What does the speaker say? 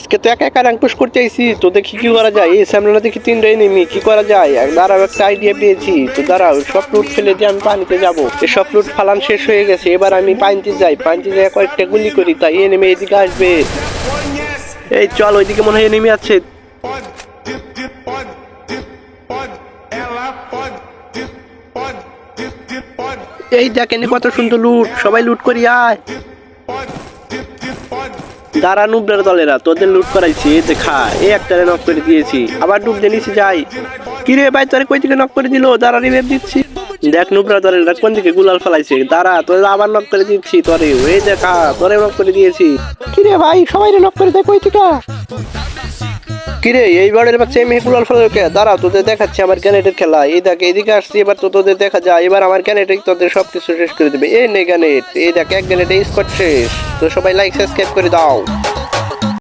আজকে তো একা একা র্যাঙ্ক পুশ করতে আইছি, তো দেখি কি করা যায়। এই সামনে দেখি তিনটা এনিমি, কি করা যায়। দাঁড়াও, একটা আইডিয়া পেয়েছি। তো দাঁড়াও, সব লুট ফেলে দিয়ে আমি পানিতে যাবো। সব লুট ফালান শেষ হয়ে গেছে, এবার আমি পানিতে যাই। পানিতে যাই কয়েকটা গুলি করি, তাই এনিমি এদিকে আসবে। এই চল, ওইদিকে মনে হয় এনিমি আছে। এই দেখেন কত সুন্দর লুট, সবাই লুট করি আয়। দাঁড়া নুবরার দলেরা, তোদের লুট করাইছি, এই দেখা এই একটারে নক করে দিয়েছি, আবার ডুব দিয়ে নিচে যাই। কিরে ভাই, তোরে কই থেকে নক করে দিল? দাঁড়া রিভাইভ দিচ্ছি। দেখ নুবরা দলেরা কোন দিকে গুলাল ফেলাইছে, দাঁড়া তোরে আবার নক করে দিচ্ছি। তোরে এই দেখা, তোরে নক করে দিয়েছি। কিরে ভাই, সবাই নক করে দেয় কই থেকে? কিরে এইবারের বাচ্চা এমনি গুলাল ফেলার কে? দাঁড়া তোদের দেখাচ্ছি আমার গ্যানেটের খেলা। এই দেখ এদিকে আসছি, এবার তো তোদের দেখা যায়। এবার আমার গ্যানেটে তোদের সবকিছু শেষ করে দেবে। এই নে গ্যানেট, এই দেখ এক গ্যানেটে স্পট শেষ। তো সবাই লাইক সাবস্ক্রাইব করে দাও।